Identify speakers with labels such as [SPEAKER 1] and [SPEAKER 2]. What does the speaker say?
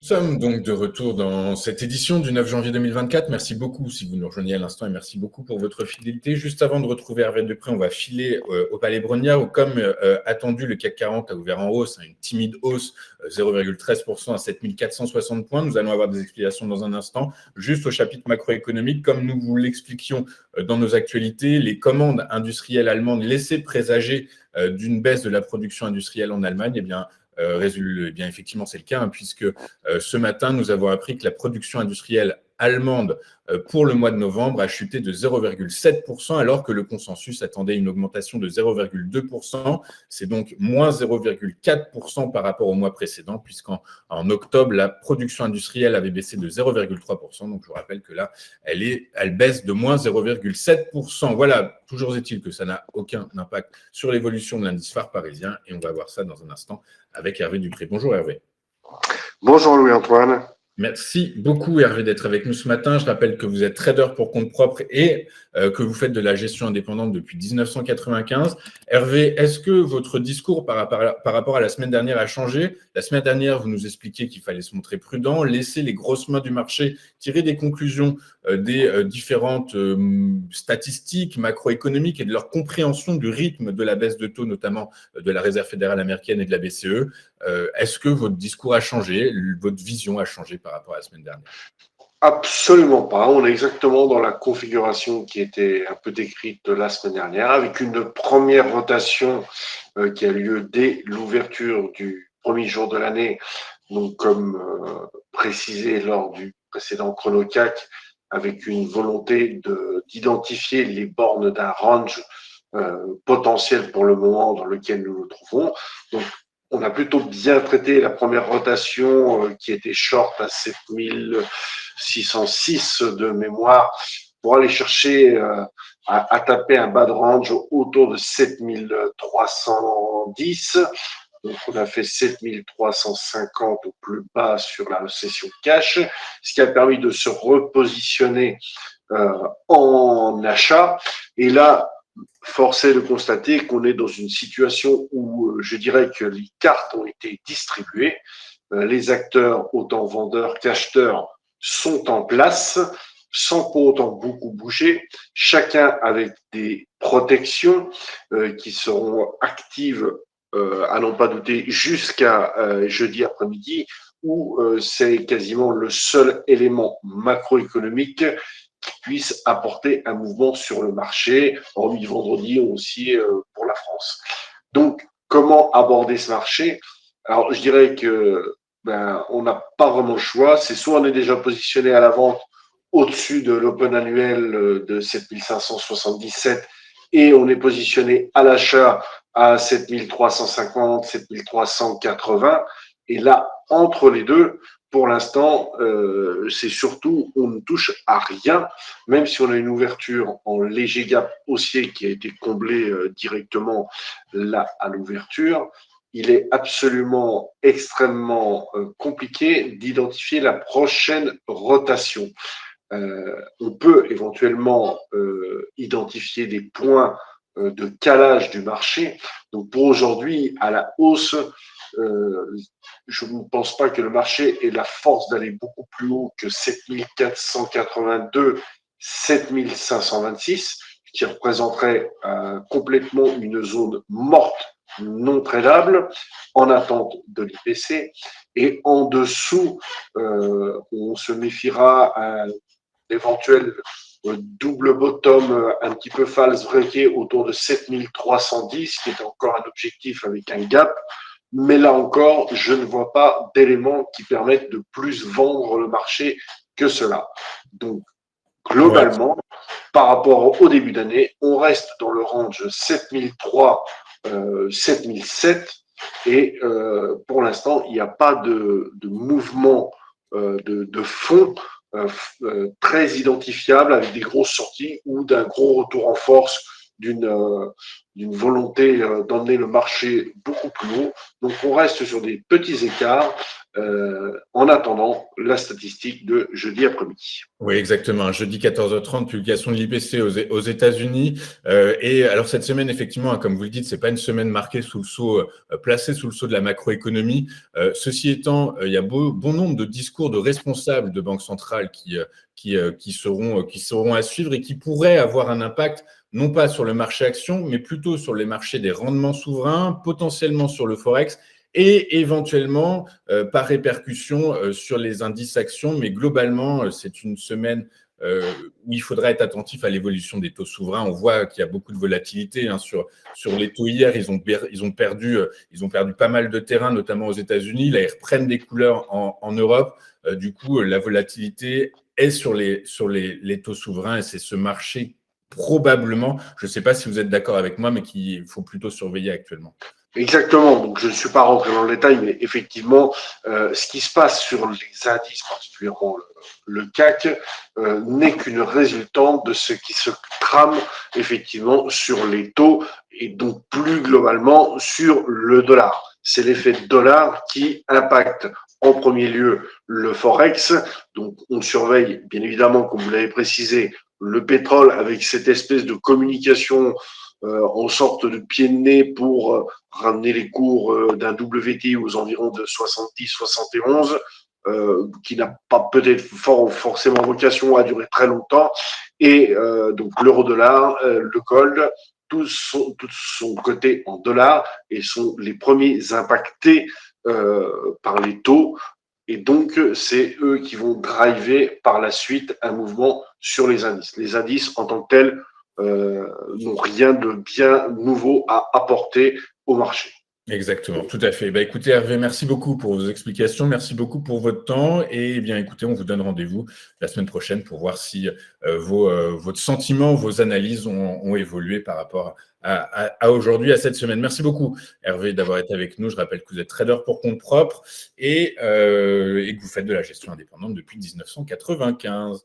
[SPEAKER 1] Nous sommes donc de retour dans cette édition du 9 janvier 2024. Merci beaucoup si vous nous rejoignez à l'instant et merci beaucoup pour votre fidélité. Juste avant de retrouver Hervé Deprez, on va filer au Palais Brongniart où, comme attendu, le CAC 40 a ouvert en hausse, une timide hausse, 0,13% à 7460 points. Nous allons avoir des explications dans un instant. Juste au chapitre macroéconomique, comme nous vous l'expliquions dans nos actualités, les commandes industrielles allemandes laissaient présager d'une baisse de la production industrielle en Allemagne. Eh bien, effectivement, c'est le cas, puisque ce matin, nous avons appris que la production industrielle allemande pour le mois de novembre a chuté de 0,7%, alors que le consensus attendait une augmentation de 0,2%. C'est donc moins 0,4% par rapport au mois précédent, puisqu'en octobre, la production industrielle avait baissé de 0,3%. Donc, je vous rappelle que là, elle baisse de moins 0,7%. Voilà, toujours est-il que ça n'a aucun impact sur l'évolution de l'indice phare parisien. Et on va voir ça dans un instant avec Hervé Dupré. Bonjour Hervé.
[SPEAKER 2] Bonjour Louis-Antoine.
[SPEAKER 1] Merci beaucoup Hervé d'être avec nous ce matin. Je rappelle que vous êtes trader pour compte propre et que vous faites de la gestion indépendante depuis 1995. Hervé, est-ce que votre discours par rapport à la semaine dernière a changé? La semaine dernière, vous nous expliquiez qu'il fallait se montrer prudent, laisser les grosses mains du marché tirer des conclusions des différentes statistiques macroéconomiques et de leur compréhension du rythme de la baisse de taux, notamment de la Réserve fédérale américaine et de la BCE. Est-ce que votre discours a changé, votre vision a changé par rapport à la semaine dernière?
[SPEAKER 2] Absolument pas. On est exactement dans la configuration qui était un peu décrite la semaine dernière, avec une première rotation qui a lieu dès l'ouverture du premier jour de l'année, donc comme précisé lors du précédent chrono-CAC, avec une volonté d'identifier les bornes d'un range potentiel pour le moment dans lequel nous nous trouvons. Donc, on a plutôt bien traité la première rotation qui était short à 7606 de mémoire pour aller chercher à taper un bas de range autour de 7310. Donc, on a fait 7350 au plus bas sur la session cash, ce qui a permis de se repositionner en achat. Et là, force est de constater qu'on est dans une situation où je dirais que les cartes ont été distribuées. Les acteurs, autant vendeurs qu'acheteurs, sont en place sans pour autant beaucoup bouger, chacun avec des protections qui seront actives à n'en pas douter jusqu'à jeudi après-midi, où c'est quasiment le seul élément macroéconomique qui puisse apporter un mouvement sur le marché, hormis vendredi aussi pour la France. Donc, comment aborder ce marché? Alors, je dirais que on n'a pas vraiment le choix. C'est soit on est déjà positionné à la vente au-dessus de l'open annuel de 7577 et on est positionné à l'achat à 7350, 7380. Et là, entre les deux, pour l'instant, c'est surtout on ne touche à rien, même si on a une ouverture en léger gap haussier qui a été comblée directement là à l'ouverture. Il est absolument extrêmement compliqué d'identifier la prochaine rotation. On peut éventuellement identifier des points de calage du marché. Donc pour aujourd'hui, à la hausse, je ne pense pas que le marché ait la force d'aller beaucoup plus haut que 7482, 7526, qui représenterait complètement une zone morte, non tradable, en attente de l'IPC. Et en dessous, on se méfiera à un éventuel double bottom un petit peu false breaké autour de 7310, qui est encore un objectif avec un gap. Mais là encore, je ne vois pas d'éléments qui permettent de plus vendre le marché que cela. Donc, globalement, par rapport au début d'année, on reste dans le range 7003, 7007. Et pour l'instant, il n'y a pas de mouvement de fond très identifiable avec des grosses sorties ou d'un gros retour en force d'une volonté d'emmener le marché beaucoup plus haut. Donc, on reste sur des petits écarts en attendant la statistique de jeudi après-midi.
[SPEAKER 1] Oui, exactement. Jeudi 14h30, publication de l'IPC aux États-Unis. Et alors cette semaine, effectivement, comme vous le dites, c'est pas une semaine marquée sous le sceau, placée sous le sceau de la macroéconomie. Ceci étant, il y a bon nombre de discours de responsables de banques centrales qui seront à suivre et qui pourraient avoir un impact non pas sur le marché action, mais plutôt sur les marchés des rendements souverains, potentiellement sur le forex et éventuellement par répercussion sur les indices actions. Mais globalement, c'est une semaine où il faudra être attentif à l'évolution des taux souverains. On voit qu'il y a beaucoup de volatilité sur les taux hier. Ils ont perdu pas mal de terrain, notamment aux États-Unis. Là, ils reprennent des couleurs en Europe. Du coup, la volatilité est sur les taux souverains et c'est ce marché probablement, je ne sais pas si vous êtes d'accord avec moi, mais qu'il faut plutôt surveiller actuellement.
[SPEAKER 2] Exactement, donc je ne suis pas rentré dans le détail, mais effectivement, ce qui se passe sur les indices, particulièrement le CAC, n'est qu'une résultante de ce qui se trame effectivement sur les taux et donc plus globalement sur le dollar. C'est l'effet dollar qui impacte en premier lieu le Forex. Donc on surveille bien évidemment, comme vous l'avez précisé, le pétrole avec cette espèce de communication en sorte de pied de nez pour ramener les cours d'un WTI aux environs de 70-71, qui n'a pas peut-être forcément vocation à durer très longtemps. Et donc l'euro-dollar, le gold, tous sont cotés en dollars et sont les premiers impactés par les taux. Et donc, c'est eux qui vont driver par la suite un mouvement sur les indices. Les indices, en tant que tels, n'ont rien de bien nouveau à apporter au marché.
[SPEAKER 1] Exactement, tout à fait. Bah, écoutez, Hervé, merci beaucoup pour vos explications, merci beaucoup pour votre temps. Et bien, écoutez, on vous donne rendez-vous la semaine prochaine pour voir si votre sentiment, vos analyses ont évolué par rapport à aujourd'hui, à cette semaine. Merci beaucoup, Hervé, d'avoir été avec nous. Je rappelle que vous êtes trader pour compte propre et que vous faites de la gestion indépendante depuis 1995.